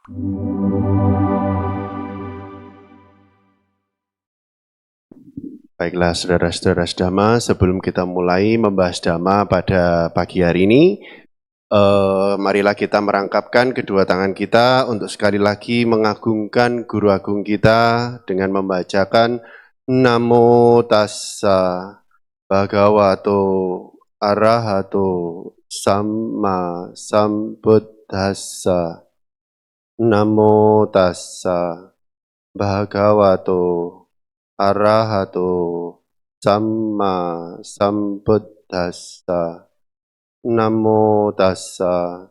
Baiklah saudara-saudara Dhamma, sebelum kita mulai membahas Dhamma pada pagi hari ini, marilah kita merangkapkan kedua tangan kita untuk sekali lagi mengagungkan Guru Agung kita dengan membacakan Namo Tassa Bhagavato Arahato Samma Sambuddhassa. Namo Tassa Bhagavato Arahato Samma Sambuddhassa. Namo Tassa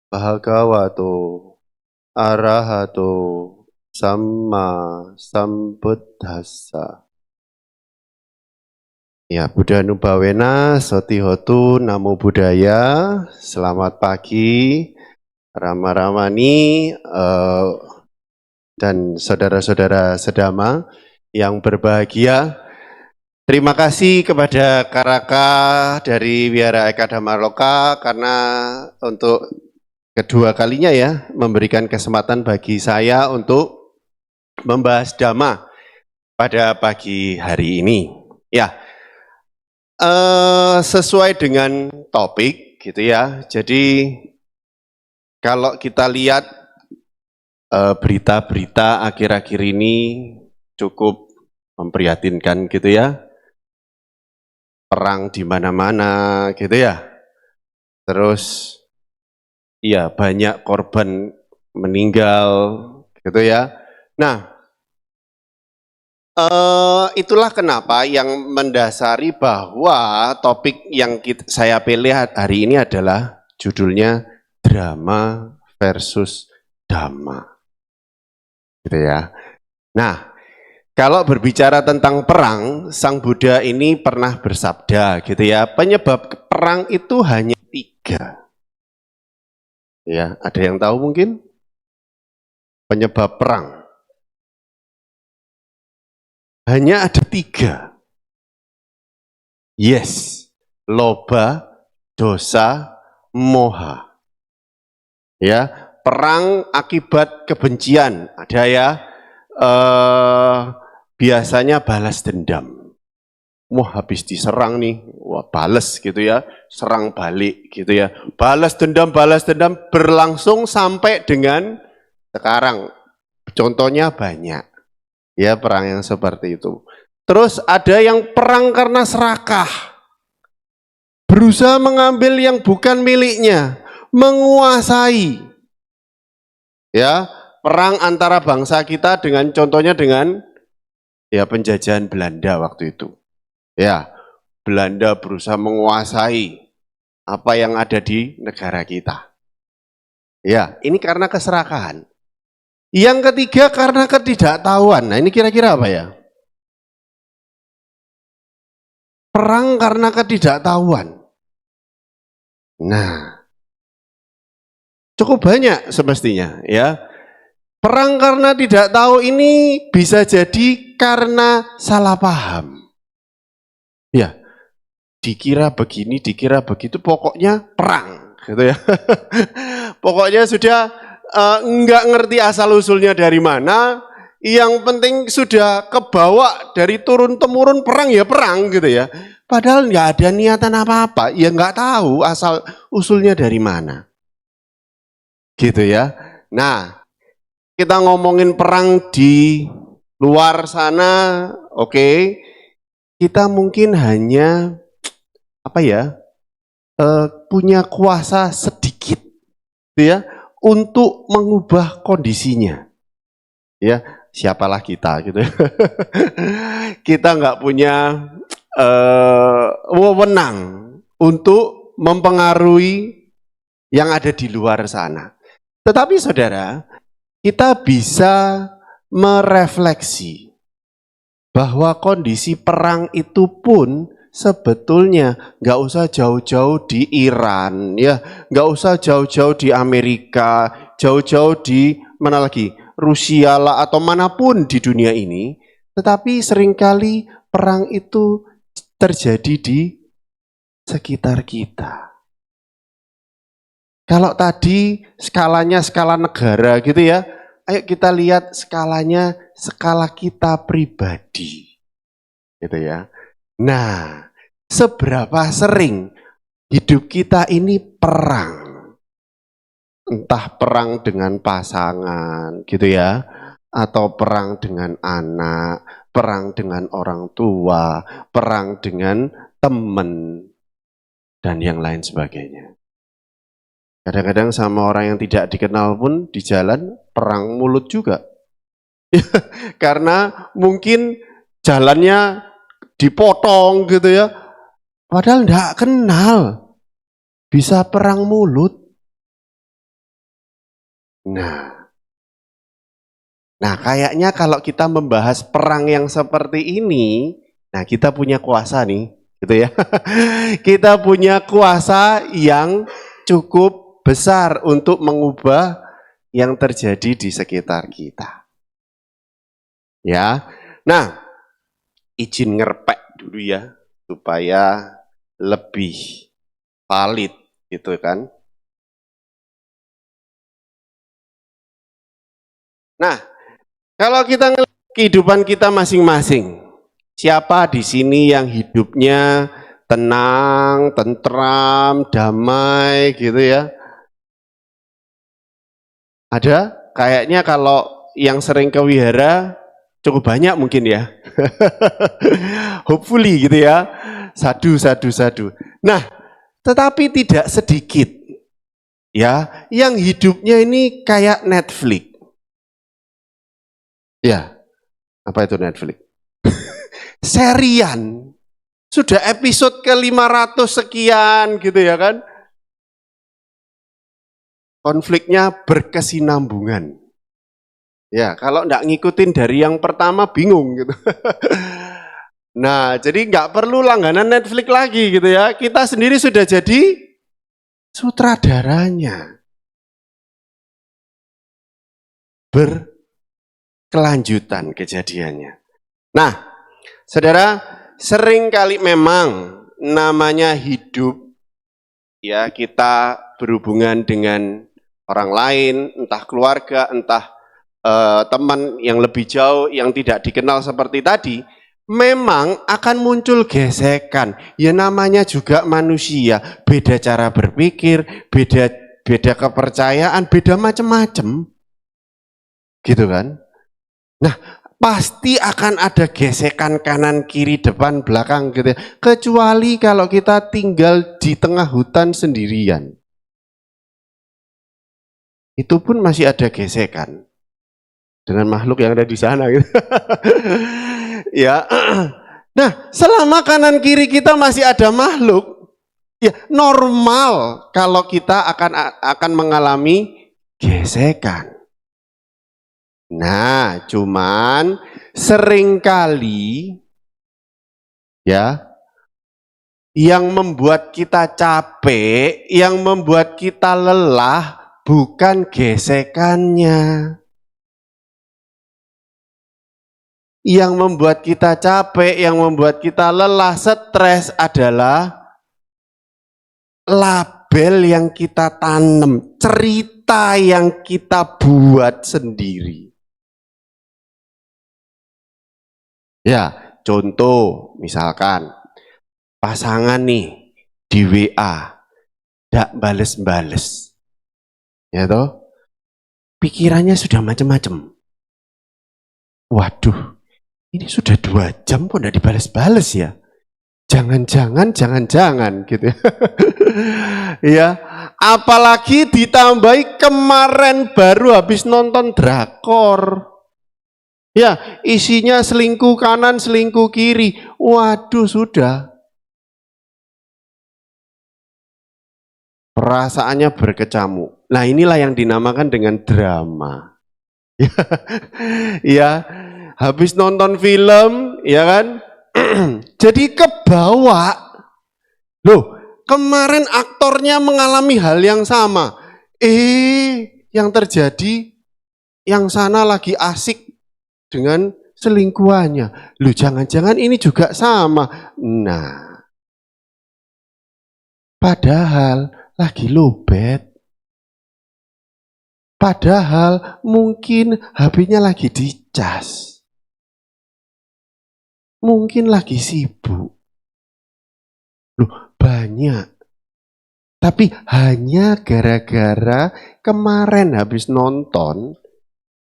Bhagavato Arahato Samma Sambuddhassa. Ya, Buddha Nubawena Sotihotu Namo Buddhaya. Selamat pagi Rama Ramani dan saudara-saudara sedama yang berbahagia. Terima kasih kepada Karaka dari Wihara Eka Dhamma Loka karena untuk kedua kalinya ya memberikan kesempatan bagi saya untuk membahas Dhamma pada pagi hari ini. Ya, sesuai dengan topik gitu ya. Jadi kalau kita lihat berita-berita akhir-akhir ini cukup memprihatinkan gitu ya. Perang di mana-mana gitu ya. Terus ya banyak korban meninggal gitu ya. Nah, itulah kenapa yang mendasari bahwa topik yang saya pilih hari ini adalah judulnya Drama versus Dhamma. Gitu ya. Nah, kalau berbicara tentang perang, Sang Buddha ini pernah bersabda gitu ya, penyebab perang itu hanya 3. Ya, ada yang tahu mungkin? Penyebab perang. Hanya ada 3. Yes, loba, dosa, moha. Ya, perang akibat kebencian, ada ya, biasanya balas dendam. Wah, habis diserang nih, wah balas gitu ya, serang balik gitu ya. Balas dendam berlangsung sampai dengan sekarang. Contohnya banyak, ya perang yang seperti itu. Terus ada yang perang karena serakah, berusaha mengambil yang bukan miliknya, menguasai. Ya, perang antara bangsa kita dengan contohnya dengan ya penjajahan Belanda waktu itu. Ya, Belanda berusaha menguasai apa yang ada di negara kita. Ya, ini karena keserakahan. Yang ketiga karena ketidaktahuan. Nah, ini kira-kira apa ya? Perang karena ketidaktahuan. Nah, cukup banyak semestinya ya. Perang karena tidak tahu ini bisa jadi karena salah paham. Ya, dikira begini, dikira begitu, pokoknya perang, gitu ya. Pokoknya sudah nggak ngerti asal usulnya dari mana. Yang penting sudah kebawa dari turun temurun perang ya perang gitu ya. Padahal nggak ada niatan apa-apa, ya nggak tahu asal usulnya dari mana. Gitu ya. Nah, kita ngomongin perang di luar sana, oke. Kita mungkin hanya apa ya? Punya kuasa sedikit ya untuk mengubah kondisinya. Ya, siapalah kita gitu. Kita nggak punya wewenang untuk mempengaruhi yang ada di luar sana. Tetapi saudara, kita bisa merefleksi bahwa kondisi perang itu pun sebetulnya nggak usah jauh-jauh di Iran, ya, nggak usah jauh-jauh di Amerika, jauh-jauh di mana lagi, Rusia lah atau manapun di dunia ini, tetapi seringkali perang itu terjadi di sekitar kita. Kalau tadi skalanya skala negara gitu ya, ayo kita lihat skalanya skala kita pribadi. Gitu ya. Nah, seberapa sering hidup kita ini perang? Entah perang dengan pasangan gitu ya, atau perang dengan anak, perang dengan orang tua, perang dengan teman, dan yang lain sebagainya. Kadang-kadang sama orang yang tidak dikenal pun di jalan perang mulut juga. Karena mungkin jalannya dipotong gitu ya, padahal tidak kenal, bisa perang mulut. Nah, kayaknya kalau kita membahas perang yang seperti ini, nah kita punya kuasa nih, gitu ya. Kita punya kuasa yang cukup besar untuk mengubah yang terjadi di sekitar kita. Ya, nah, izin ngerpek dulu ya, supaya lebih valid, gitu kan. Nah, kalau kita ngelihat kehidupan kita masing-masing, siapa di sini yang hidupnya tenang, tentram, damai gitu ya? Ada? Kayaknya kalau yang sering ke wihara cukup banyak mungkin ya. Hopefully gitu ya. Sadu. Nah, tetapi tidak sedikit ya yang hidupnya ini kayak Netflix. Ya, apa itu Netflix? Serian. Sudah episode ke-500 sekian gitu ya kan. Konfliknya berkesinambungan. Ya, kalau enggak ngikutin dari yang pertama bingung gitu. Nah, jadi nggak perlu langganan Netflix lagi gitu ya. Kita sendiri sudah jadi sutradaranya. Berkelanjutan kejadiannya. Nah, saudara, sering kali memang namanya hidup, ya kita berhubungan dengan orang lain, entah keluarga, entah teman yang lebih jauh, yang tidak dikenal seperti tadi, memang akan muncul gesekan. Ya namanya juga manusia, beda cara berpikir, beda kepercayaan, beda macam-macam. Gitu kan? Nah, pasti akan ada gesekan kanan, kiri, depan, belakang gitu ya. Kecuali kalau kita tinggal di tengah hutan sendirian. Itu pun masih ada gesekan dengan makhluk yang ada di sana gitu. Ya. Nah, selama kanan kiri kita masih ada makhluk, ya normal kalau kita akan mengalami gesekan. Nah, cuman seringkali ya yang membuat kita capek, yang membuat kita lelah bukan gesekannya. Yang membuat kita capek, yang membuat kita lelah, stres adalah label yang kita tanam, cerita yang kita buat sendiri. Ya, contoh misalkan pasangan nih di WA nggak bales-bales, ya toh, pikirannya sudah macam-macam. Waduh, ini sudah 2 jam kok nggak dibales-bales ya? Jangan-jangan gitu ya. Ya, apalagi ditambahi kemarin baru habis nonton drakor. Ya, isinya selingkuh kanan, selingkuh kiri. Waduh, sudah. Perasaannya berkecamuk. Nah, inilah yang dinamakan dengan drama. Ya, habis nonton film, ya kan? Jadi kebawa. Loh, kemarin aktornya mengalami hal yang sama. Yang terjadi, yang sana lagi asik dengan selingkuhannya. Loh, jangan-jangan ini juga sama. Nah, padahal lagi lobet. Padahal mungkin HP-nya lagi dicas. Mungkin lagi sibuk. Loh, banyak. Tapi hanya gara-gara kemarin habis nonton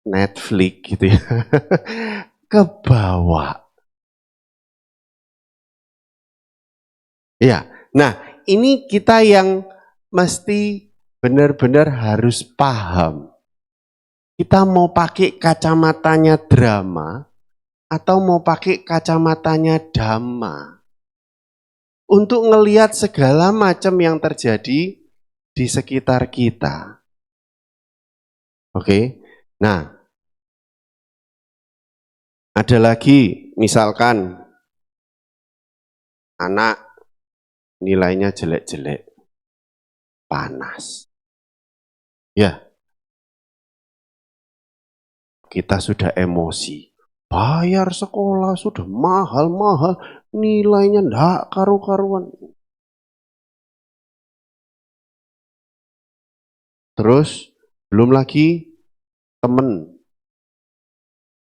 Netflix gitu ya, kebawa. Ya, nah ini kita yang mesti benar-benar harus paham. Kita mau pakai kacamatanya drama atau mau pakai kacamatanya dhamma untuk ngelihat segala macam yang terjadi di sekitar kita. Oke, nah ada lagi misalkan anak nilainya jelek-jelek, panas. Ya, kita sudah emosi. Bayar sekolah sudah mahal-mahal, nilainya ndak karu-karuan. Terus belum lagi temen.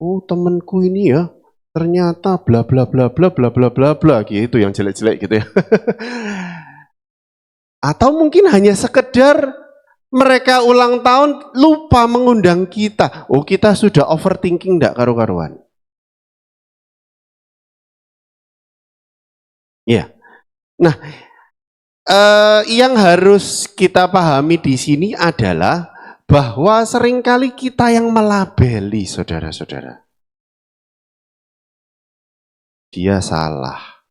Oh, temenku ini ya ternyata bla bla bla bla bla bla bla bla gitu yang jelek-jelek gitu ya. Atau mungkin hanya sekedar mereka ulang tahun lupa mengundang kita. Oh, kita sudah overthinking ndak karu-karuan. Ya. Nah, yang harus kita pahami di sini adalah bahwa seringkali kita yang melabeli, saudara-saudara. Dia salah.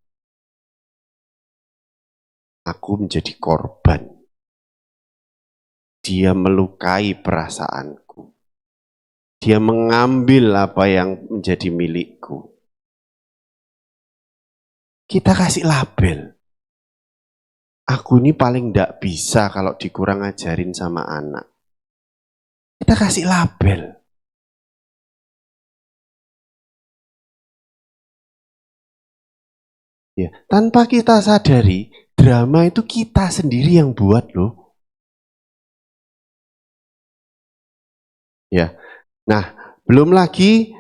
Aku menjadi korban. Dia melukai perasaanku. Dia mengambil apa yang menjadi milikku. Kita kasih label. Aku ini paling tidak bisa kalau dikurang ajarin sama anak. Kita kasih label. Ya, tanpa kita sadari, drama itu kita sendiri yang buat loh. Ya, nah belum lagi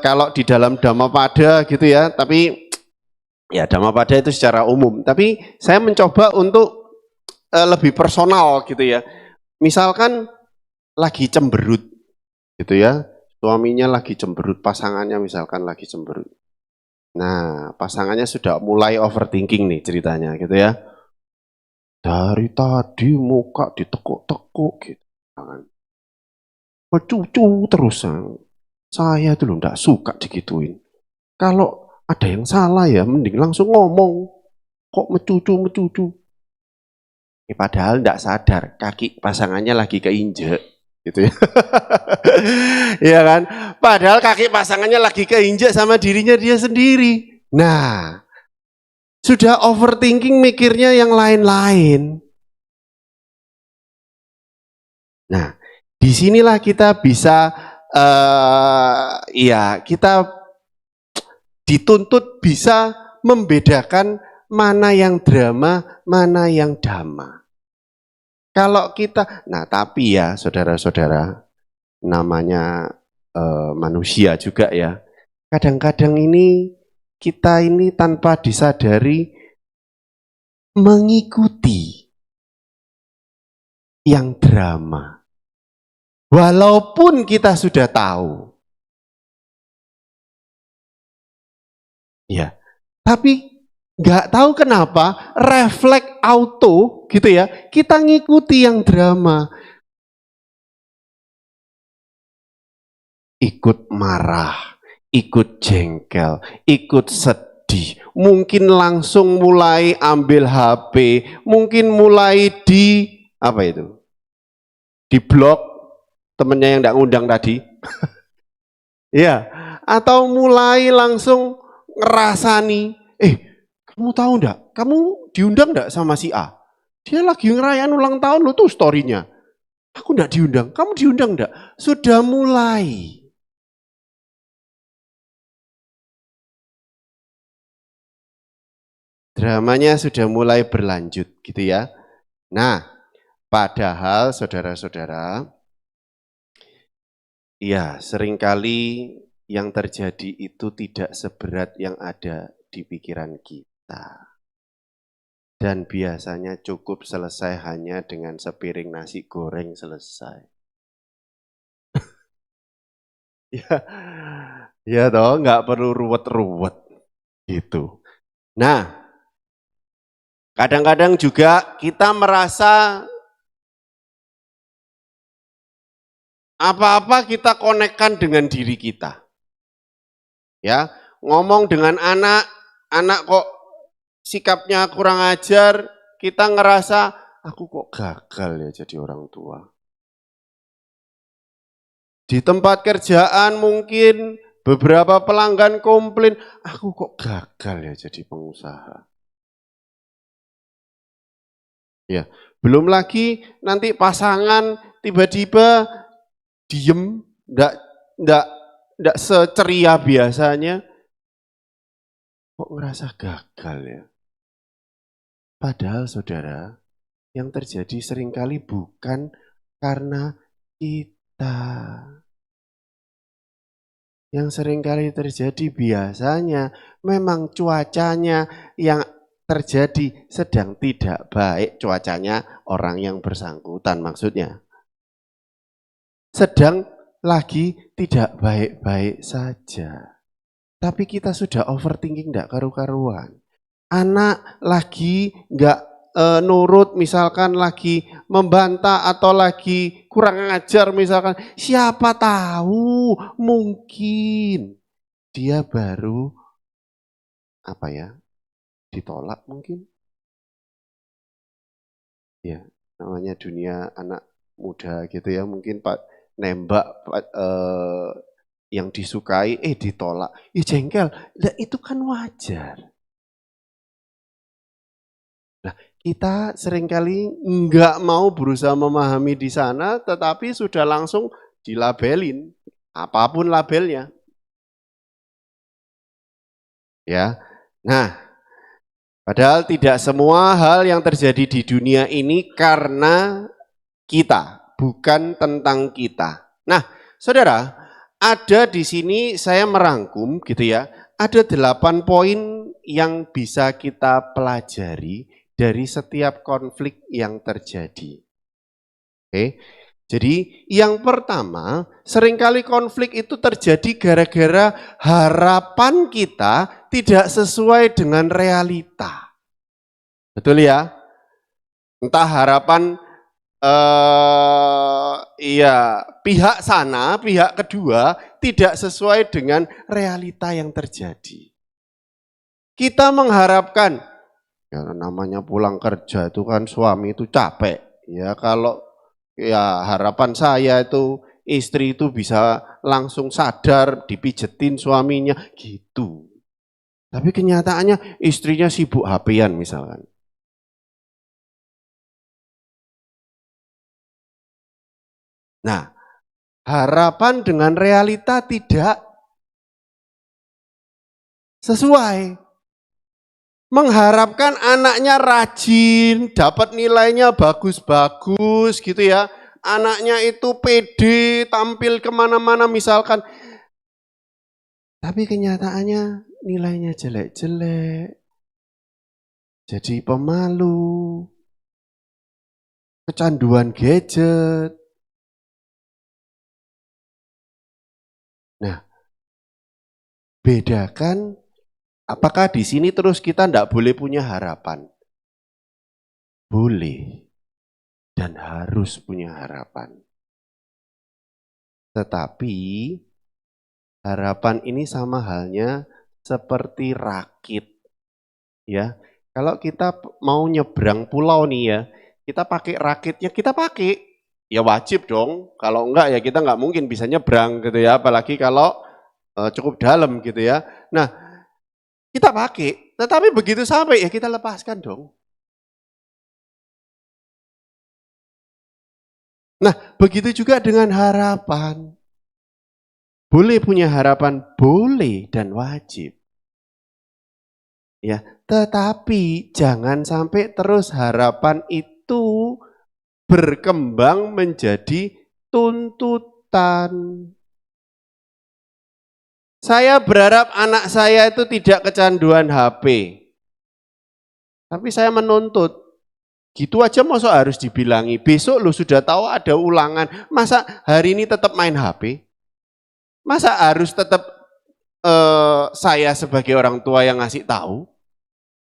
kalau di dalam Dhammapada gitu ya, tapi ya Dhammapada itu secara umum. Tapi saya mencoba untuk lebih personal gitu ya. Misalkan lagi cemberut gitu ya, suaminya lagi cemberut, pasangannya misalkan lagi cemberut. Nah, pasangannya sudah mulai overthinking nih ceritanya gitu ya. Dari tadi muka ditekuk-tekuk gitu. Cucu terus. Saya tuh loh enggak suka digituin. Kalau ada yang salah ya mending langsung ngomong. Kok mecucu-mecucu. Padahal enggak sadar kaki pasangannya lagi keinjek gitu ya. Iya kan? Padahal kaki pasangannya lagi keinjek sama dirinya dia sendiri. Nah, sudah overthinking mikirnya yang lain-lain. Nah, disinilah kita bisa ya kita dituntut bisa membedakan mana yang drama, mana yang dhamma. Kalau kita, nah tapi ya saudara-saudara, namanya manusia juga ya. Kadang-kadang ini kita ini tanpa disadari mengikuti yang drama. Walaupun kita sudah tahu. Ya, tapi nggak tahu kenapa refleks auto gitu ya, kita ngikuti yang drama. Ikut marah, ikut jengkel, ikut sedih, mungkin langsung mulai ambil HP, mungkin mulai di apa itu? Di blok temennya yang nggak ngundang tadi. Ya, atau mulai langsung ngerasani, kamu tahu enggak? Kamu diundang enggak sama si A? Dia lagi ngerayain ulang tahun lo tuh story-nya. Aku enggak diundang, kamu diundang enggak? Sudah mulai. Dramanya sudah mulai berlanjut gitu ya. Nah, Padahal saudara-saudara, ya seringkali yang terjadi itu tidak seberat yang ada di pikiran kita. Dan biasanya cukup selesai hanya dengan sepiring nasi goreng selesai. Ya toh, nggak perlu ruwet-ruwet gitu. Nah, kadang-kadang juga kita merasa apa-apa kita konekkan dengan diri kita. Ya, ngomong dengan anak kok sikapnya kurang ajar, kita ngerasa aku kok gagal ya jadi orang tua. Di tempat kerjaan mungkin beberapa pelanggan komplain, aku kok gagal ya jadi pengusaha. Ya, belum lagi nanti pasangan tiba-tiba diem, enggak seceria biasanya. Kok ngerasa gagal ya? Padahal saudara, yang terjadi seringkali bukan karena kita. Yang seringkali terjadi biasanya memang cuacanya yang terjadi sedang tidak baik, cuacanya orang yang bersangkutan maksudnya. Sedang lagi tidak baik-baik saja. Tapi kita sudah overthinking enggak karu-karuan. Anak lagi enggak nurut, misalkan lagi membantah atau lagi kurang ajar misalkan, siapa tahu mungkin dia baru ditolak mungkin. Ya, namanya dunia anak muda gitu ya, mungkin Pak nembak yang disukai ditolak. Jengkel. Nah, itu kan wajar. Nah, kita seringkali nggak mau berusaha memahami di sana, tetapi sudah langsung dilabelin, apapun labelnya. Ya, nah, padahal tidak semua hal yang terjadi di dunia ini karena kita, bukan tentang kita. Nah, saudara, ada di sini saya merangkum gitu ya, ada 8 poin yang bisa kita pelajari dari setiap konflik yang terjadi. Oke, jadi yang pertama, seringkali konflik itu terjadi gara-gara harapan kita tidak sesuai dengan realita. Betul ya? Entah harapan pihak sana, pihak kedua tidak sesuai dengan realita yang terjadi. Kita mengharapkan, ya namanya pulang kerja itu kan suami itu capek. Ya kalau ya harapan saya itu istri itu bisa langsung sadar dipijetin suaminya gitu. Tapi kenyataannya istrinya sibuk HP-an misalkan. Nah, harapan dengan realita tidak sesuai. Mengharapkan anaknya rajin, dapat nilainya bagus-bagus gitu ya. Anaknya itu pede, tampil kemana-mana misalkan. Tapi kenyataannya nilainya jelek-jelek. Jadi pemalu. Kecanduan gadget. Nah, bedakan apakah di sini terus kita tidak boleh punya harapan? Boleh dan harus punya harapan. Tetapi harapan ini sama halnya seperti rakit. Ya, kalau kita mau nyebrang pulau nih ya, kita pakai rakitnya, kita pakai. Ya wajib dong, kalau enggak ya kita enggak mungkin bisa nyebrang gitu ya, apalagi kalau cukup dalam gitu ya. Nah, kita pakai, tetapi begitu sampai ya kita lepaskan dong. Nah, begitu juga dengan harapan. Boleh punya harapan, boleh dan wajib. Ya, tetapi jangan sampai terus harapan itu berkembang menjadi tuntutan. Saya berharap anak saya itu tidak kecanduan HP. Tapi saya menuntut. Gitu aja masa harus dibilangi. Besok lu sudah tahu ada ulangan. Masa hari ini tetap main HP? Masa harus tetap saya sebagai orang tua yang ngasih tahu?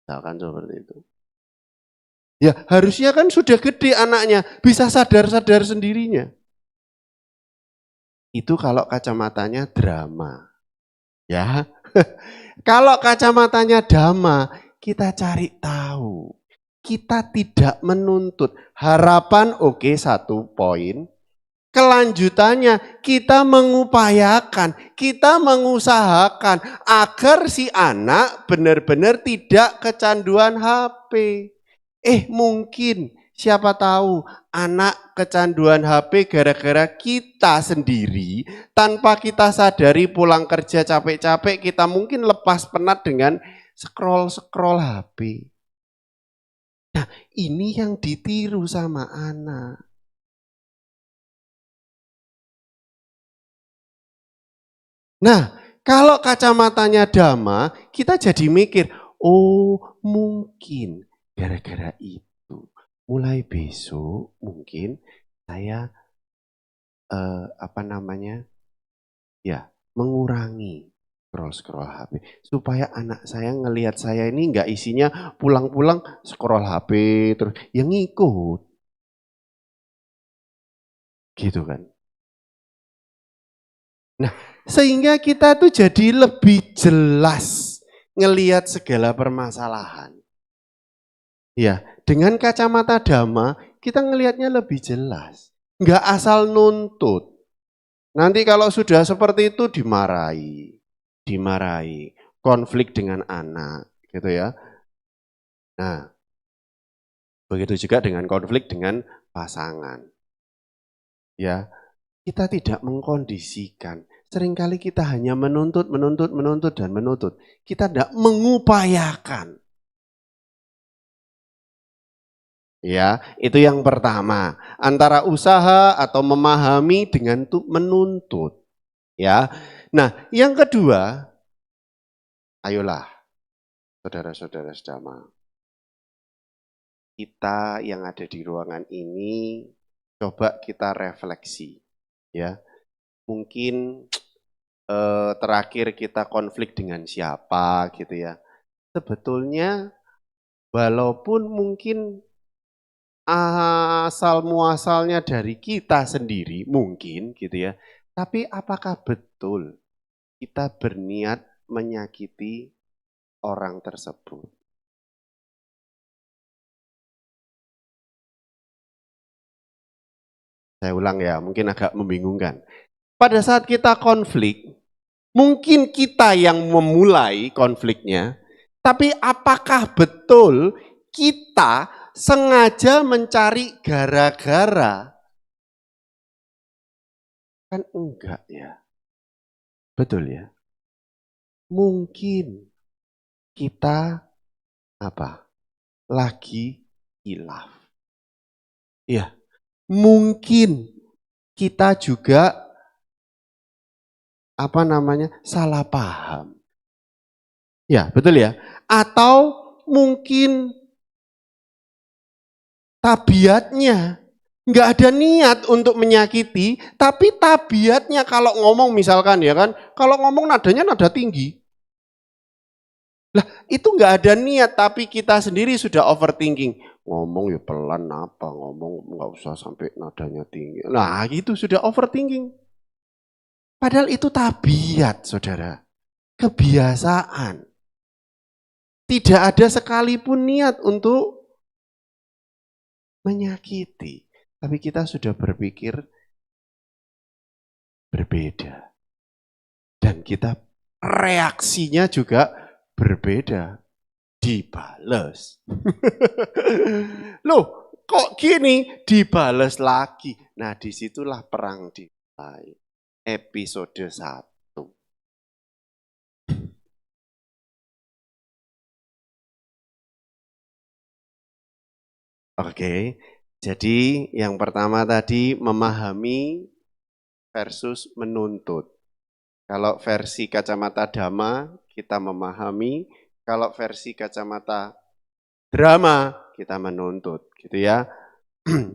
Misalkan seperti itu. Ya harusnya kan sudah gede anaknya. Bisa sadar-sadar sendirinya. Itu kalau kacamatanya drama. Ya, kalau kacamatanya dhamma, kita cari tahu. Kita tidak menuntut. Harapan oke, satu poin. Kelanjutannya kita mengupayakan, kita mengusahakan agar si anak benar-benar tidak kecanduan HP. Mungkin siapa tahu anak kecanduan HP gara-gara kita sendiri, tanpa kita sadari pulang kerja capek-capek, kita mungkin lepas penat dengan scroll-scroll HP. Nah, ini yang ditiru sama anak. Nah, kalau kacamatanya dhamma, kita jadi mikir, oh mungkin gara-gara itu. Mulai besok mungkin saya mengurangi scroll HP supaya anak saya ngelihat saya ini nggak isinya pulang-pulang scroll HP terus yang ngikut, gitu kan? Nah, sehingga kita tuh jadi lebih jelas ngelihat segala permasalahan. Ya, dengan kacamata dhamma kita ngelihatnya lebih jelas. Nggak asal nuntut. Nanti kalau sudah seperti itu dimarahi, konflik dengan anak, gitu ya. Nah, begitu juga dengan konflik dengan pasangan. Ya, kita tidak mengkondisikan. Seringkali kita hanya menuntut. Kita tidak mengupayakan. Ya, itu yang pertama. Antara usaha atau memahami dengan menuntut. Ya. Nah, yang kedua, ayolah saudara-saudara sedama. Kita yang ada di ruangan ini coba kita refleksi, ya. Mungkin terakhir kita konflik dengan siapa gitu ya. Sebetulnya walaupun mungkin asal muasalnya dari kita sendiri mungkin gitu ya. Tapi apakah betul kita berniat menyakiti orang tersebut? Saya ulang ya, mungkin agak membingungkan. Pada saat kita konflik, mungkin kita yang memulai konfliknya, tapi apakah betul kita sengaja mencari gara-gara? Kan enggak ya. Betul ya. Mungkin kita lagi hilaf. Ya, mungkin kita juga salah paham. Ya, betul ya. Atau mungkin tabiatnya nggak ada niat untuk menyakiti, tapi tabiatnya kalau ngomong misalkan ya kan, kalau ngomong nadanya nada tinggi. Lah itu nggak ada niat, tapi kita sendiri sudah overthinking. Ngomong ya pelan apa, ngomong nggak usah sampai nadanya tinggi. Nah itu sudah overthinking. Padahal itu tabiat saudara, kebiasaan. Tidak ada sekalipun niat untuk menyakiti. Tapi kita sudah berpikir berbeda. Dan kita reaksinya juga berbeda. Dibales. Loh, kok gini? Dibales lagi. Nah, disitulah perang dimulai. Episode 1. Oke, Jadi yang pertama tadi memahami versus menuntut. Kalau versi kacamata Dhamma kita memahami, kalau versi kacamata drama kita menuntut, gitu ya.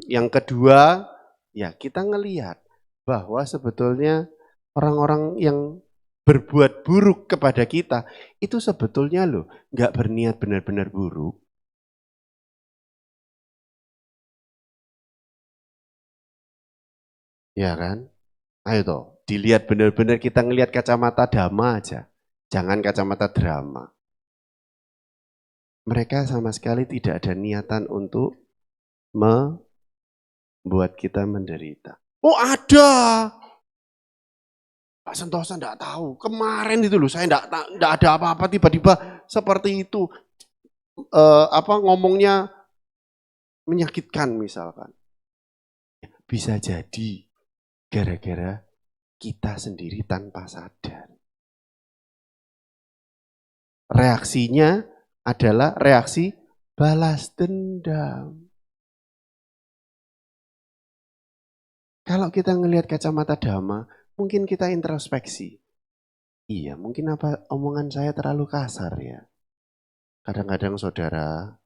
Yang kedua, ya kita ngelihat bahwa sebetulnya orang-orang yang berbuat buruk kepada kita itu sebetulnya loh nggak berniat benar-benar buruk. Ya kan? Ayo toh, dilihat benar-benar kita ngelihat kacamata Dhamma aja. Jangan kacamata drama. Mereka sama sekali tidak ada niatan untuk membuat kita menderita. Oh ada. Pak Sentosa enggak tahu. Kemarin itu loh saya enggak ada apa-apa tiba-tiba seperti itu. Ngomongnya menyakitkan misalkan. Bisa jadi gara-gara kita sendiri tanpa sadar. Reaksinya adalah reaksi balas dendam. Kalau kita ngelihat kacamata Dhamma, mungkin kita introspeksi. Iya, mungkin apa omongan saya terlalu kasar ya. Kadang-kadang saudara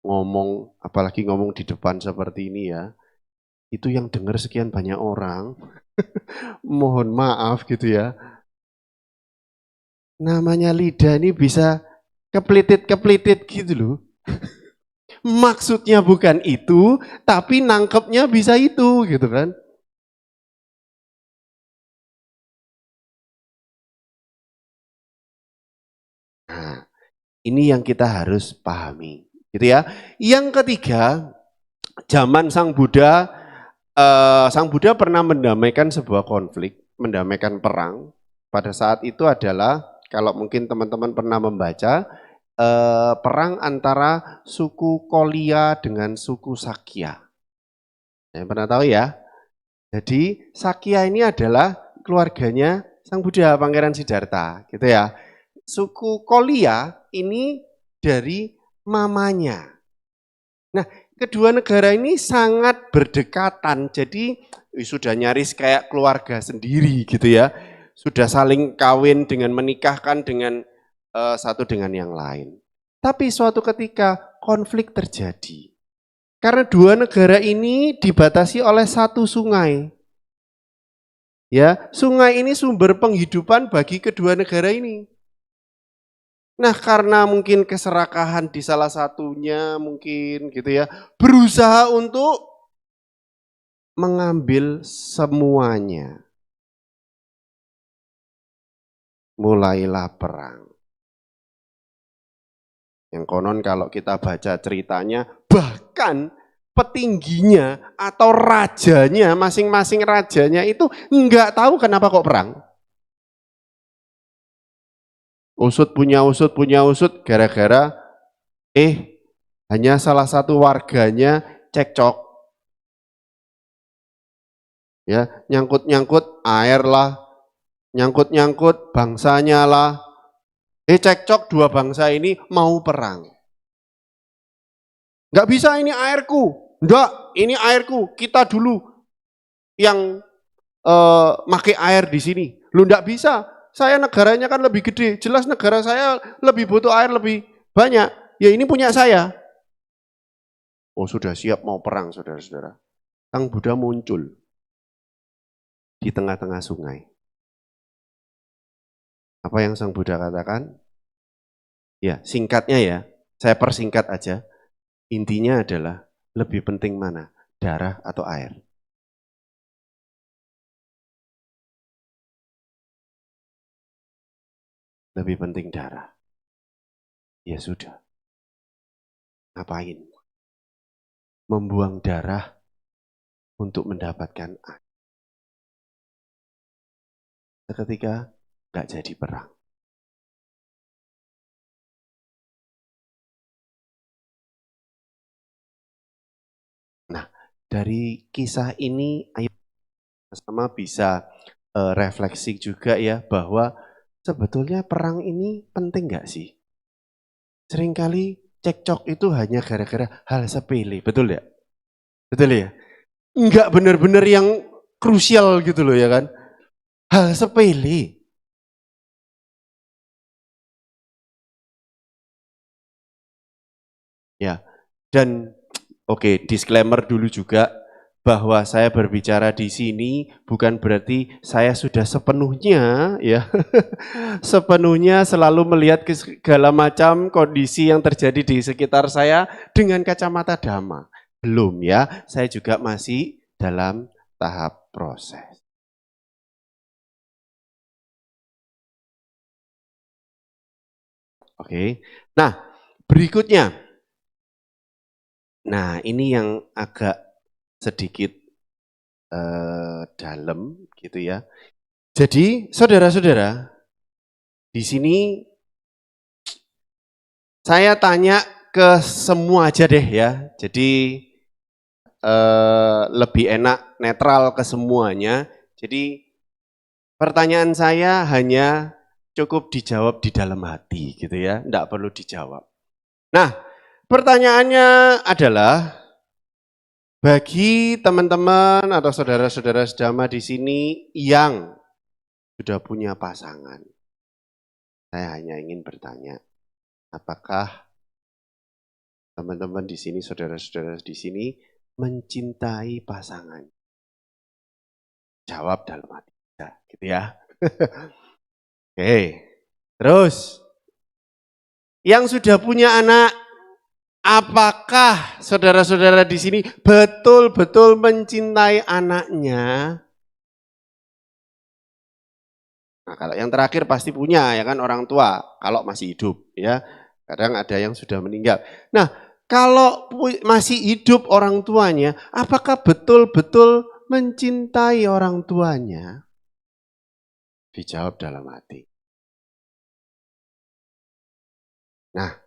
ngomong, apalagi ngomong di depan seperti ini ya, itu yang dengar sekian banyak orang, mohon maaf gitu ya. Namanya lidah ini bisa kepelitit-kepelitit gitu loh. Maksudnya bukan itu, tapi nangkepnya bisa itu gitu kan. Nah, ini yang kita harus pahami, gitu ya. Yang ketiga, zaman Sang Buddha pernah mendamaikan sebuah konflik, mendamaikan perang. Pada saat itu adalah, kalau mungkin teman-teman pernah membaca, perang antara suku Kolia dengan suku Sakya. Yang pernah tahu ya? Jadi Sakya ini adalah keluarganya Sang Buddha, Pangeran Siddhartha, gitu ya. Suku Kolia ini dari mamanya. Nah, kedua negara ini sangat berdekatan, jadi sudah nyaris kayak keluarga sendiri gitu ya. Sudah saling kawin dengan menikahkan dengan satu dengan yang lain. Tapi suatu ketika konflik terjadi. Karena dua negara ini dibatasi oleh satu sungai. Ya, sungai ini sumber penghidupan bagi kedua negara ini. Nah, karena mungkin keserakahan di salah satunya mungkin gitu ya, berusaha untuk mengambil semuanya. Mulailah perang. Yang konon kalau kita baca ceritanya, bahkan petingginya atau rajanya, masing-masing rajanya itu nggak tahu kenapa kok perang. Usut punya usut, gara-gara hanya salah satu warganya cekcok. Ya, nyangkut-nyangkut air lah, nyangkut-nyangkut bangsanya lah. Cekcok dua bangsa ini mau perang. Nggak bisa ini airku. Enggak, ini airku. Kita dulu yang pakai air di sini. Lu nggak bisa. Saya negaranya kan lebih gede. Jelas negara saya lebih butuh air lebih banyak. Ya ini punya saya. Oh sudah siap mau perang saudara-saudara. Sang Buddha muncul di tengah-tengah sungai. Apa yang Sang Buddha katakan? Ya singkatnya ya, saya persingkat aja. Intinya adalah lebih penting mana? Darah atau air? Lebih penting darah. Ya sudah. Ngapain? Membuang darah untuk mendapatkan air. Seketika nggak jadi perang. Nah, dari kisah ini ayo sama bisa refleksi juga ya bahwa sebetulnya perang ini penting nggak sih? Seringkali cekcok itu hanya gara-gara hal sepele, betul ya? Betul ya? Enggak benar-benar yang krusial gitu loh ya kan. Hal sepele. Ya. Dan oke, disclaimer dulu juga bahwa saya berbicara di sini bukan berarti saya sudah sepenuhnya ya sepenuhnya selalu melihat segala macam kondisi yang terjadi di sekitar saya dengan kacamata dhamma. Belum ya, saya juga masih dalam tahap proses. Oke. Nah, berikutnya. Nah, ini yang agak sedikit dalam gitu ya. Jadi, saudara-saudara, di sini saya tanya ke semua aja deh ya. Jadi lebih enak netral ke semuanya. Jadi pertanyaan saya hanya cukup dijawab di dalam hati gitu ya, enggak perlu dijawab. Nah, pertanyaannya adalah bagi teman-teman atau saudara-saudara sedama di sini yang sudah punya pasangan, saya hanya ingin bertanya, apakah teman-teman di sini, saudara-saudara di sini mencintai pasangan? Jawab dalam hati kita, gitu ya. Oke, terus yang sudah punya anak, apakah saudara-saudara di sini betul-betul mencintai anaknya? Nah, kalau yang terakhir pasti punya ya kan orang tua kalau masih hidup ya. Kadang ada yang sudah meninggal. Nah, kalau masih hidup orang tuanya, apakah betul-betul mencintai orang tuanya? Dijawab dalam hati. Nah,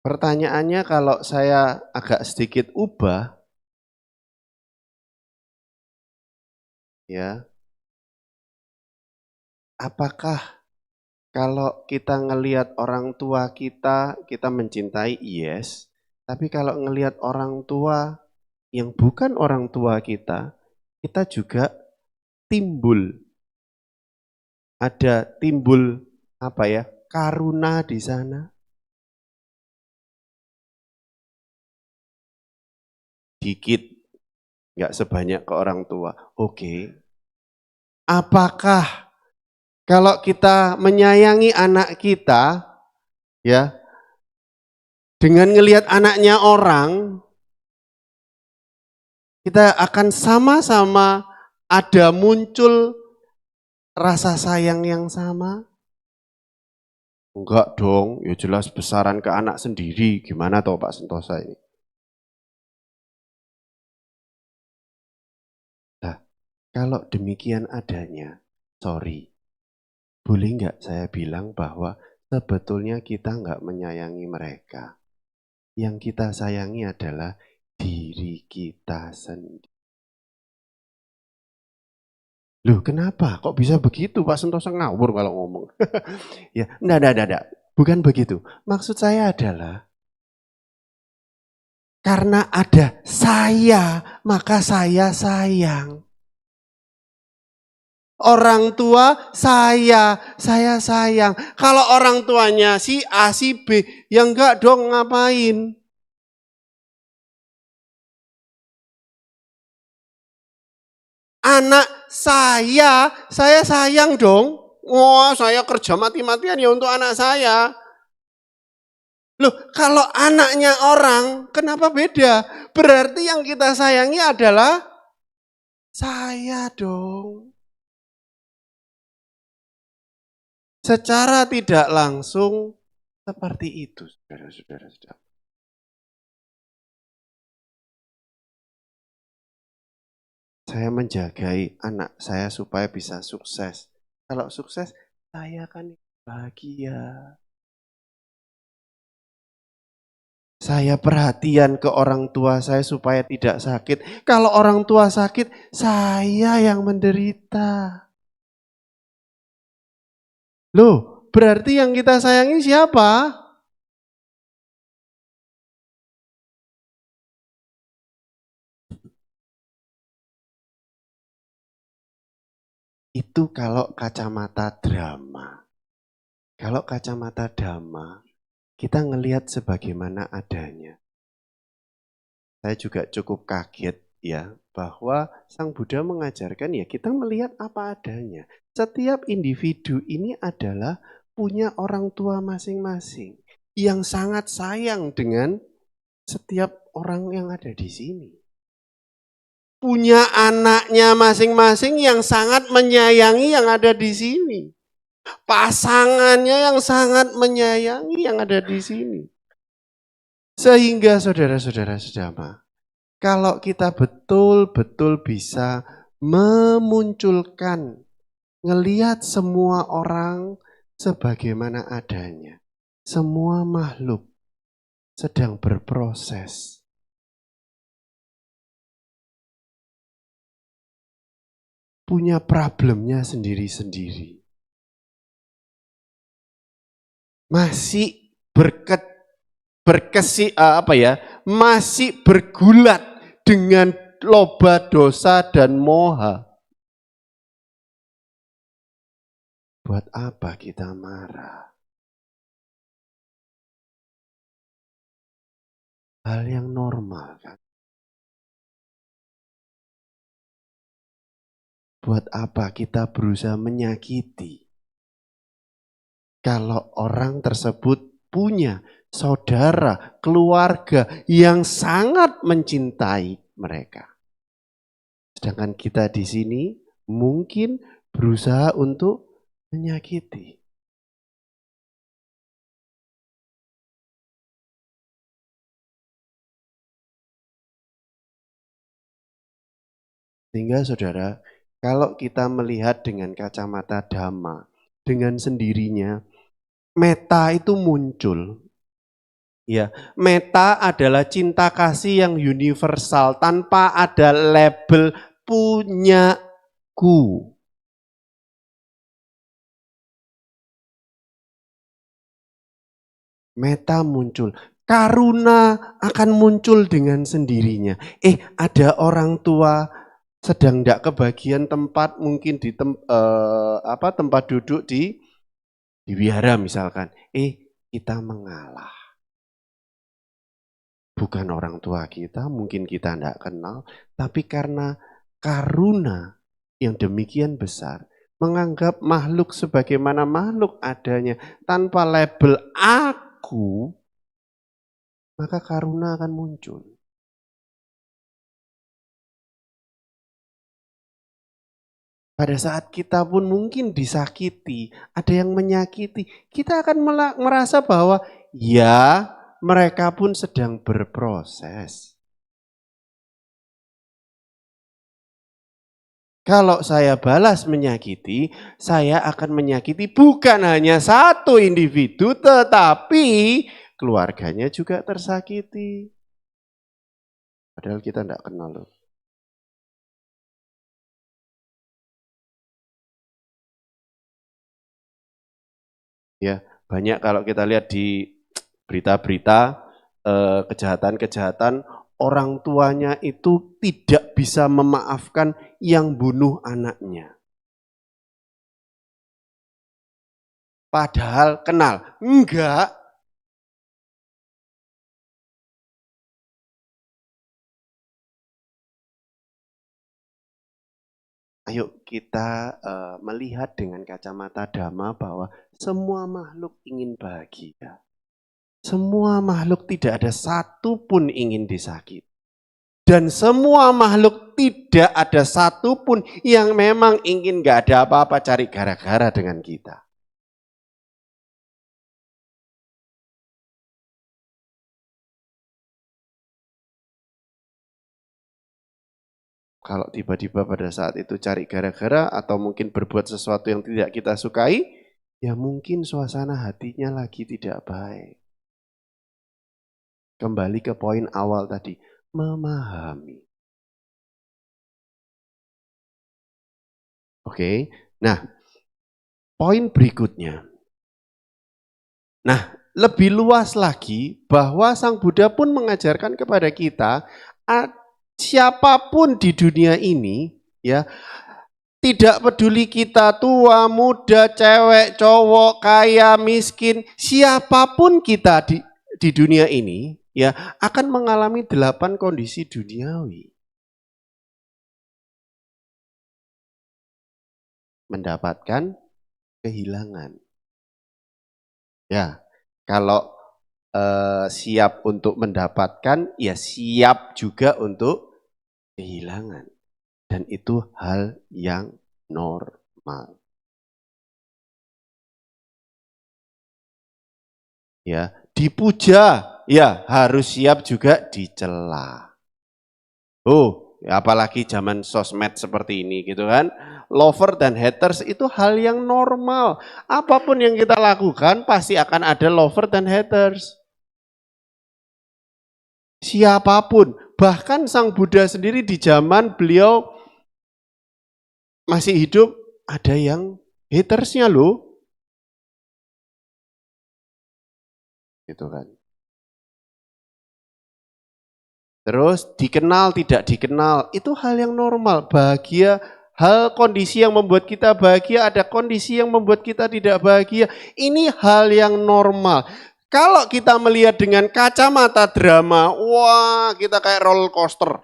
pertanyaannya kalau saya agak sedikit ubah, ya, apakah kalau kita ngelihat orang tua kita mencintai, yes. Tapi kalau ngelihat orang tua yang bukan orang tua kita juga timbul. Ada timbul apa ya, karuna di sana. Dikit, nggak sebanyak ke orang tua. Oke. Apakah kalau kita menyayangi anak kita, ya, dengan ngelihat anaknya orang, kita akan sama-sama ada muncul rasa sayang yang sama? Enggak dong, ya jelas besaran ke anak sendiri. Gimana toh Pak Sentosa ini? Nah, kalau demikian adanya, sorry, boleh nggak saya bilang bahwa sebetulnya kita nggak menyayangi mereka. Yang kita sayangi adalah diri kita sendiri. Loh kenapa? Kok bisa begitu? Pak Sentosa ngawur kalau ngomong. Ya, enggak. Bukan begitu. Maksud saya adalah karena ada saya, maka saya sayang. Orang tua saya sayang. Kalau orang tuanya si A, si B, ya enggak dong ngapain. Anak saya sayang dong. Wah, saya kerja mati-matian ya untuk anak saya. Loh, kalau anaknya orang, kenapa beda? Berarti yang kita sayangi adalah saya dong. Secara tidak langsung seperti itu, saudara-saudara. Saya menjagai anak saya supaya bisa sukses. Kalau sukses, saya akan bahagia. Saya perhatian ke orang tua saya supaya tidak sakit. Kalau orang tua sakit, saya yang menderita. Loh, berarti yang kita sayangi siapa? Itu kalau kacamata drama. Kalau kacamata dhamma, kita ngelihat sebagaimana adanya. Saya juga cukup kaget ya, bahwa Sang Buddha mengajarkan ya kita melihat apa adanya. Setiap individu ini adalah punya orang tua masing-masing yang sangat sayang dengan setiap orang yang ada di sini. Punya anaknya masing-masing yang sangat menyayangi yang ada di sini. Pasangannya yang sangat menyayangi yang ada di sini. Sehingga saudara-saudara sedama, kalau kita betul-betul bisa memunculkan, ngelihat semua orang sebagaimana adanya. Semua makhluk sedang berproses. Punya problemnya sendiri-sendiri. Masih masih bergulat dengan loba dosa dan moha. Buat apa kita marah? Hal yang normal kan? Buat apa kita berusaha menyakiti? Kalau orang tersebut punya saudara, keluarga yang sangat mencintai mereka. Sedangkan kita di sini mungkin berusaha untuk menyakiti. Sehingga saudara, kalau kita melihat dengan kacamata dhamma, dengan sendirinya, metta itu muncul. Ya, metta adalah cinta kasih yang universal tanpa ada label punyaku. Metta muncul, karuna akan muncul dengan sendirinya. Ada orang tua sedang tidak kebagian tempat, mungkin di tempat duduk di wihara misalkan. Kita mengalah. Bukan orang tua kita, mungkin kita tidak kenal, tapi karena karuna yang demikian besar, menganggap makhluk sebagaimana makhluk adanya, tanpa label aku, maka karuna akan muncul. Pada saat kita pun mungkin disakiti, ada yang menyakiti, kita akan merasa bahwa ya, mereka pun sedang berproses. Kalau saya balas menyakiti, saya akan menyakiti bukan hanya satu individu, tetapi keluarganya juga tersakiti. Padahal kita tidak kenal loh. Ya, banyak kalau kita lihat di berita-berita kejahatan-kejahatan, orang tuanya itu tidak bisa memaafkan yang bunuh anaknya. Padahal kenal. Enggak. Ayo kita melihat dengan kacamata dhamma bahwa semua makhluk ingin bahagia. Semua makhluk tidak ada satu pun ingin disakiti. Dan semua makhluk tidak ada satu pun yang memang ingin gak ada apa-apa cari gara-gara dengan kita. Kalau tiba-tiba pada saat itu cari gara-gara atau mungkin berbuat sesuatu yang tidak kita sukai, ya mungkin suasana hatinya lagi tidak baik. Kembali ke poin awal tadi, memahami. Oke, nah poin berikutnya. Nah, lebih luas lagi bahwa Sang Buddha pun mengajarkan kepada kita, siapapun di dunia ini, ya, Tidak peduli kita tua, muda, cewek, cowok, kaya, miskin, siapapun kita di dunia ini ya akan mengalami 8 kondisi duniawi. Mendapatkan, kehilangan. Ya, kalau siap untuk mendapatkan, ya siap juga untuk kehilangan. Dan itu hal yang normal. Ya, dipuja, ya harus siap juga dicela. Apalagi zaman sosmed seperti ini gitu kan. Lover dan haters itu hal yang normal. Apapun yang kita lakukan pasti akan ada lover dan haters. Siapapun, bahkan Sang Buddha sendiri di zaman beliau masih hidup, ada yang hatersnya loh. Gitu kan. Terus dikenal tidak dikenal, itu hal yang normal. Bahagia, hal kondisi yang membuat kita bahagia, ada kondisi yang membuat kita tidak bahagia. Ini hal yang normal. Kalau kita melihat dengan kacamata drama, wah kita kayak roller coaster.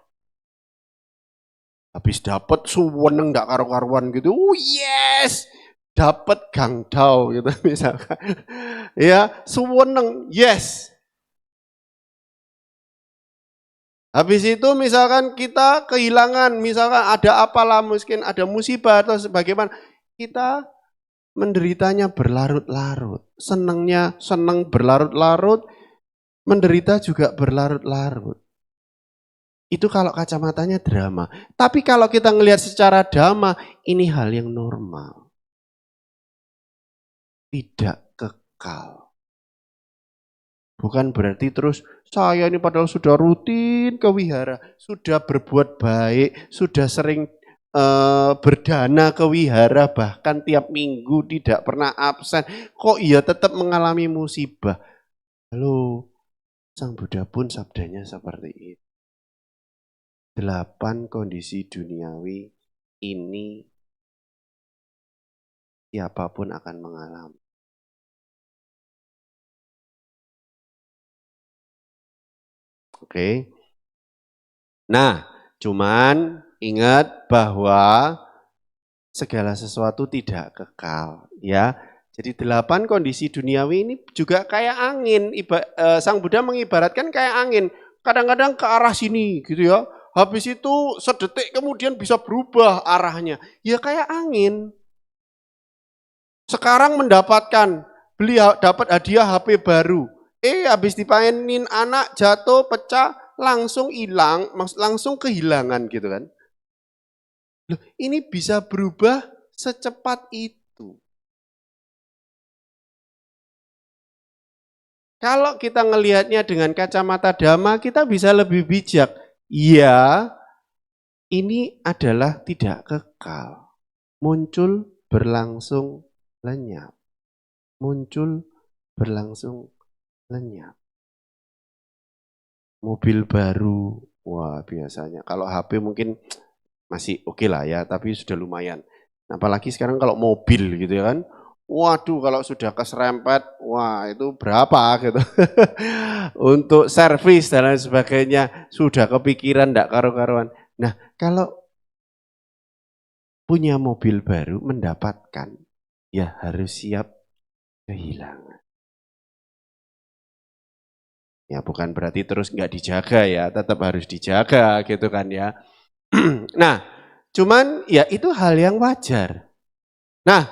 Habis dapat suweneng ndak karu-karuan gitu. Yes, dapat gangdau gitu misalkan. Ya, suweneng, yes. Habis itu misalkan kita kehilangan, misalkan ada apalah mungkin ada musibah atau sebagaimana, kita menderitanya berlarut-larut. Senangnya senang berlarut-larut, menderita juga berlarut-larut. Itu kalau kacamatanya drama. Tapi kalau kita ngelihat secara drama, ini hal yang normal. Tidak kekal. Bukan berarti terus saya ini padahal sudah rutin ke wihara, sudah berbuat baik, sudah sering berdana ke wihara, bahkan tiap minggu tidak pernah absen. Kok iya tetap mengalami musibah? Halo, Sang Buddha pun sabdanya seperti itu. 8 kondisi duniawi ini siapapun akan mengalami. Oke. Nah, cuman ingat bahwa segala sesuatu tidak kekal, ya. Jadi 8 kondisi duniawi ini juga kayak angin. Sang Buddha mengibaratkan kayak angin. Kadang-kadang ke arah sini gitu ya. Habis itu sedetik kemudian bisa berubah arahnya. Ya kayak angin. Sekarang beli dapat hadiah HP baru. Habis dipainin anak jatuh, pecah, langsung hilang, langsung kehilangan gitu kan. Loh, ini bisa berubah secepat itu. Kalau kita ngelihatnya dengan kacamata dhamma, kita bisa lebih bijak. Ya, ini adalah tidak kekal. Muncul, berlangsung, lenyap. Muncul, berlangsung, lenyap. Mobil baru, wah biasanya. Kalau HP mungkin masih oke lah ya, tapi sudah lumayan. Apalagi sekarang kalau mobil gitu ya kan, waduh kalau sudah keserempet, wah itu berapa gitu. Untuk servis dan lain sebagainya, sudah kepikiran enggak karu-karuan. Nah kalau punya mobil baru mendapatkan, ya harus siap kehilangan. Ya bukan berarti terus nggak dijaga ya, tetap harus dijaga gitu kan ya. Nah, cuman ya itu hal yang wajar. Nah,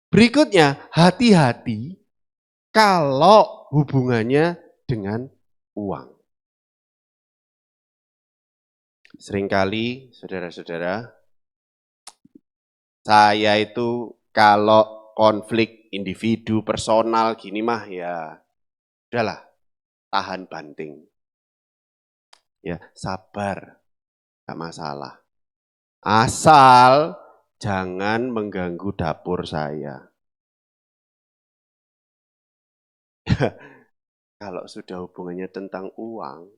berikutnya hati-hati kalau hubungannya dengan uang. Seringkali saudara-saudara, saya itu kalau konflik individu personal gini mah ya udahlah tahan banting. Ya, sabar, gak masalah. Asal jangan mengganggu dapur saya. Kalau sudah hubungannya tentang uang,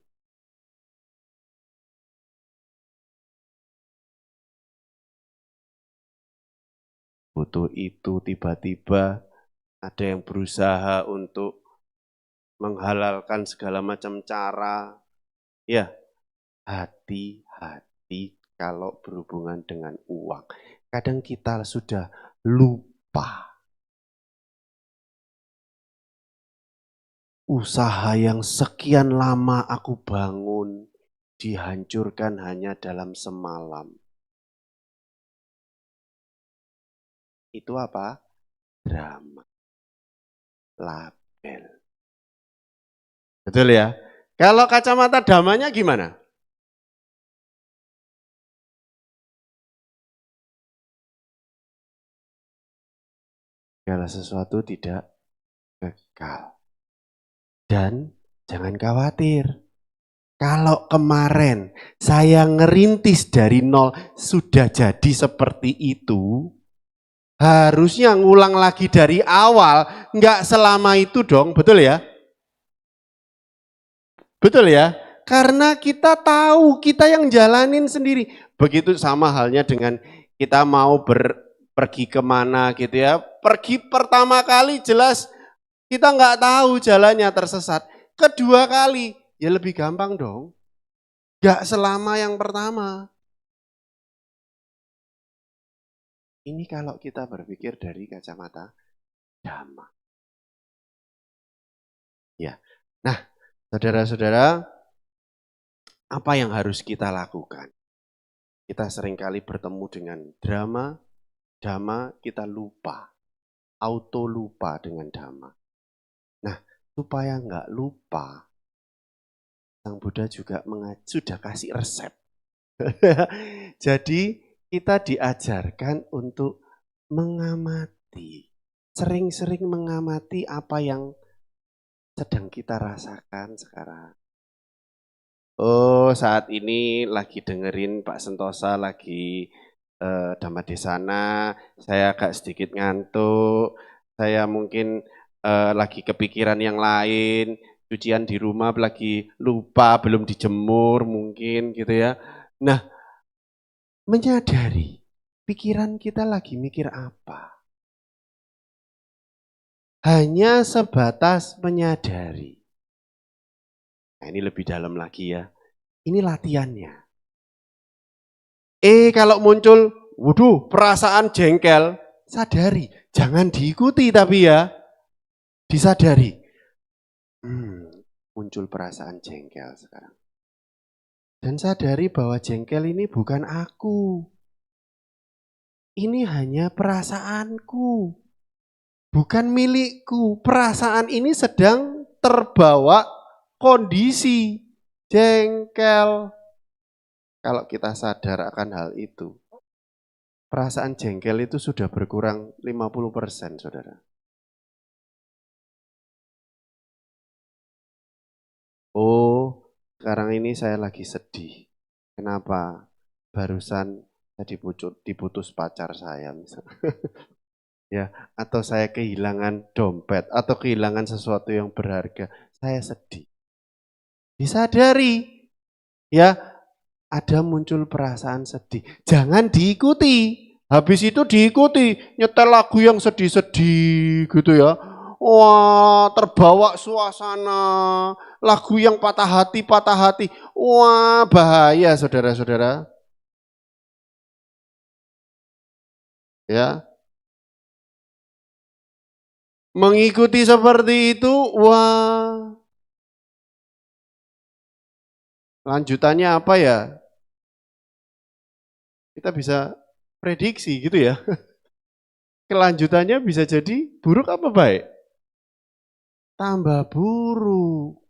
butuh itu, tiba-tiba ada yang berusaha untuk menghalalkan segala macam cara. Ya, hati-hati kalau berhubungan dengan uang. Kadang kita sudah lupa. Usaha yang sekian lama aku bangun dihancurkan hanya dalam semalam. Itu apa? Drama. Label. Betul ya? Kalau kacamata damanya gimana? Segala sesuatu tidak kekal. Dan jangan khawatir. Kalau kemarin saya ngerintis dari nol sudah jadi seperti itu, harusnya ngulang lagi dari awal, nggak selama itu dong, betul ya? Betul ya? Karena kita tahu, kita yang jalanin sendiri. Begitu sama halnya dengan kita mau pergi kemana gitu ya. Pergi pertama kali jelas kita nggak tahu jalannya tersesat. Kedua kali, ya lebih gampang dong. Nggak selama yang pertama. Ini kalau kita berpikir dari kacamata dhamma. Ya. Nah, saudara-saudara, apa yang harus kita lakukan? Kita seringkali bertemu dengan dhamma kita lupa. Auto lupa dengan dhamma. Nah, supaya nggak lupa, Sang Buddha juga sudah kasih resep. Jadi kita diajarkan untuk mengamati, sering-sering mengamati apa yang sedang kita rasakan sekarang. Oh, saat ini lagi dengerin Pak Sentosa lagi Dhammadesana, saya agak sedikit ngantuk, saya mungkin lagi kepikiran yang lain, cucian di rumah lagi lupa, belum dijemur mungkin gitu ya. Nah, menyadari pikiran kita lagi mikir apa. Hanya sebatas menyadari. Nah, ini lebih dalam lagi ya. Ini latihannya. Kalau muncul, waduh, perasaan jengkel, sadari. Jangan diikuti tapi ya. Disadari. Muncul perasaan jengkel sekarang. Dan sadari bahwa jengkel ini bukan aku. Ini hanya perasaanku. Bukan milikku. Perasaan ini sedang terbawa kondisi jengkel. Kalau kita sadar akan hal itu, perasaan jengkel itu sudah berkurang 50%, saudara. Oh, sekarang ini saya lagi sedih. Kenapa? Barusan saya diputus pacar saya misalnya. Ya, atau saya kehilangan dompet atau kehilangan sesuatu yang berharga. Saya sedih. Disadari, ya, ada muncul perasaan sedih. Jangan diikuti. Habis itu diikuti, nyetel lagu yang sedih-sedih gitu ya. Wah, terbawa suasana, lagu yang patah hati. Wah, bahaya saudara-saudara. Ya. Mengikuti seperti itu, wah. Lanjutannya apa ya? Kita bisa prediksi gitu ya. Kelanjutannya bisa jadi buruk apa baik? Tambah buruk.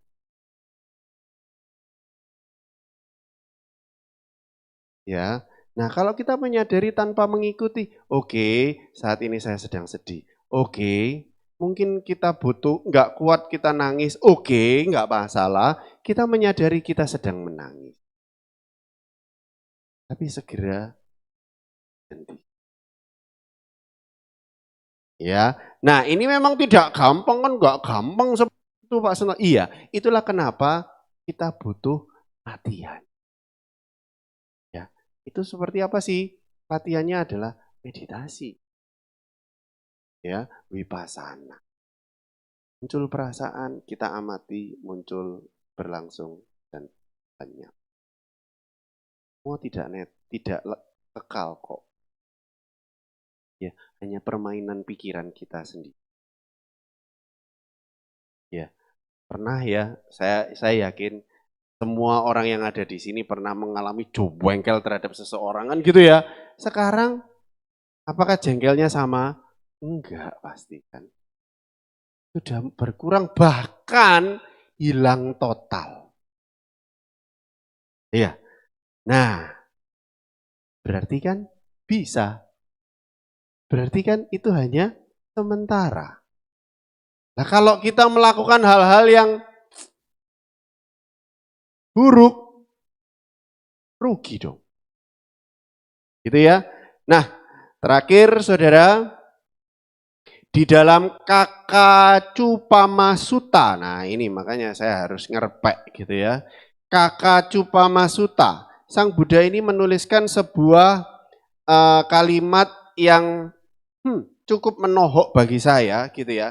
Ya. Nah, kalau kita menyadari tanpa mengikuti, oke, saat ini saya sedang sedih. Oke, mungkin kita butuh, nggak kuat kita nangis. Oke, nggak masalah. Kita menyadari kita sedang menangis. Tapi segera berhenti. Ya, nah ini memang tidak gampang kan, nggak gampang seperti itu Pak Seno. Iya, itulah kenapa kita butuh latihan. Ya, itu seperti apa sih? Latihannya adalah meditasi. ya, wipasana. Muncul perasaan, kita amati, muncul, berlangsung, dan banyak. Semua tidak kekal kok. Ya, hanya permainan pikiran kita sendiri. Ya, pernah ya, saya yakin semua orang yang ada di sini pernah mengalami jengkel terhadap seseorang kan gitu ya. Sekarang apakah jengkelnya sama? Enggak pasti kan. Sudah berkurang bahkan hilang total. Iya. Nah, berarti kan bisa. Berarti kan itu hanya sementara. Nah, kalau kita melakukan hal-hal yang buruk, rugi dong. Gitu ya. Nah, terakhir saudara, di dalam Kakacupama Sutta, nah ini makanya saya harus ngerpek gitu ya. Kakacupama Sutta, Sang Buddha ini menuliskan sebuah kalimat yang cukup menohok bagi saya gitu ya.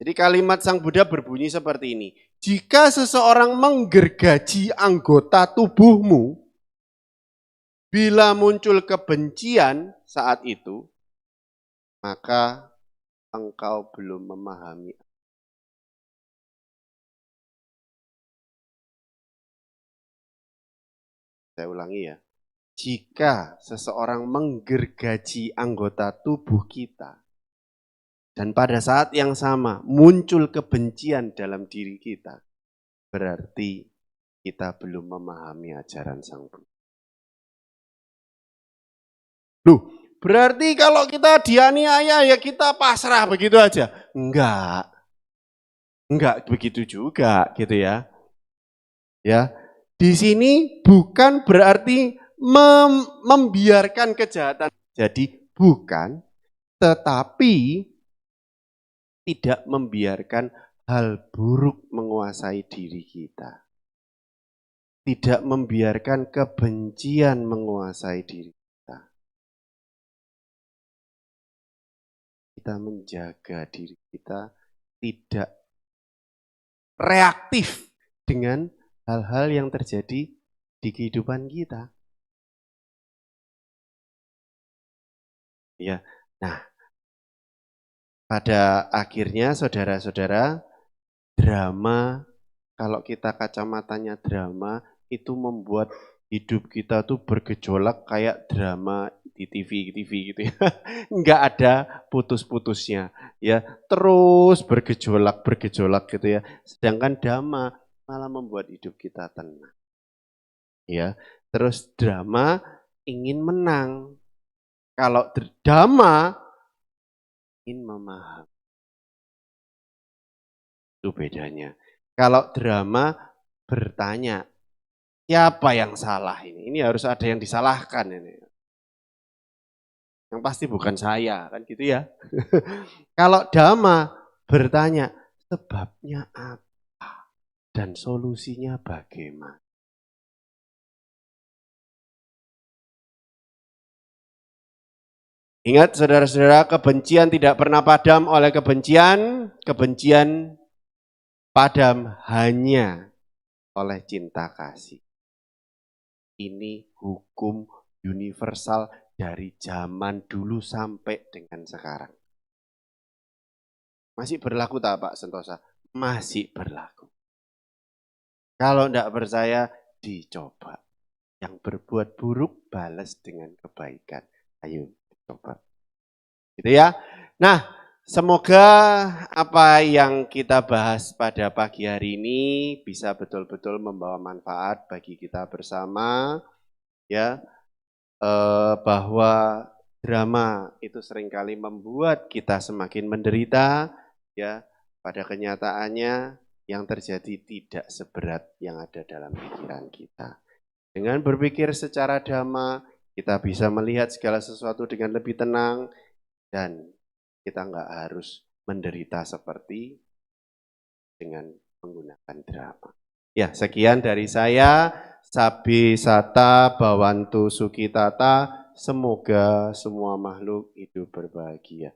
Jadi kalimat Sang Buddha berbunyi seperti ini. Jika seseorang menggergaji anggota tubuhmu, bila muncul kebencian saat itu, maka engkau belum memahami. Saya ulangi ya. Jika seseorang menggergaji anggota tubuh kita, dan pada saat yang sama muncul kebencian dalam diri kita, berarti kita belum memahami ajaran Sang Buddha. Loh, berarti kalau kita dianiaya ya kita pasrah begitu aja? Enggak begitu juga gitu ya. Ya, di sini bukan berarti membiarkan kejahatan jadi, bukan, tetapi tidak membiarkan hal buruk menguasai diri kita. Tidak membiarkan kebencian menguasai diri kita. Kita menjaga diri kita tidak reaktif dengan hal-hal yang terjadi di kehidupan kita. Ya, nah, pada akhirnya saudara-saudara, drama, kalau kita kacamatanya drama, itu membuat hidup kita tuh bergejolak kayak drama di TV gitu ya. Enggak ada putus-putusnya ya, terus bergejolak gitu ya. Sedangkan drama malah membuat hidup kita tenang. Ya, terus drama ingin menang. Kalau drama ingin memahami. Itu bedanya. Kalau drama bertanya, siapa yang salah ini? Ini harus ada yang disalahkan ini. Yang pasti bukan saya, kan gitu ya. Kalau drama bertanya, sebabnya apa? Dan solusinya bagaimana? Ingat saudara-saudara, kebencian tidak pernah padam oleh kebencian. Kebencian padam hanya oleh cinta kasih. Ini hukum universal dari zaman dulu sampai dengan sekarang. Masih berlaku tak Pak Sentosa? Masih berlaku. Kalau tidak percaya, dicoba. Yang berbuat buruk, balas dengan kebaikan. Ayo, coba. Gitu ya. Nah, semoga apa yang kita bahas pada pagi hari ini bisa betul-betul membawa manfaat bagi kita bersama, ya, bahwa drama itu seringkali membuat kita semakin menderita, ya. Pada kenyataannya yang terjadi tidak seberat yang ada dalam pikiran kita. Dengan berpikir secara dhamma, kita bisa melihat segala sesuatu dengan lebih tenang, dan kita nggak harus menderita seperti dengan menggunakan drama. Ya, sekian dari saya. Sabi Sata Bawantu Sukitata. Semoga semua makhluk hidup berbahagia.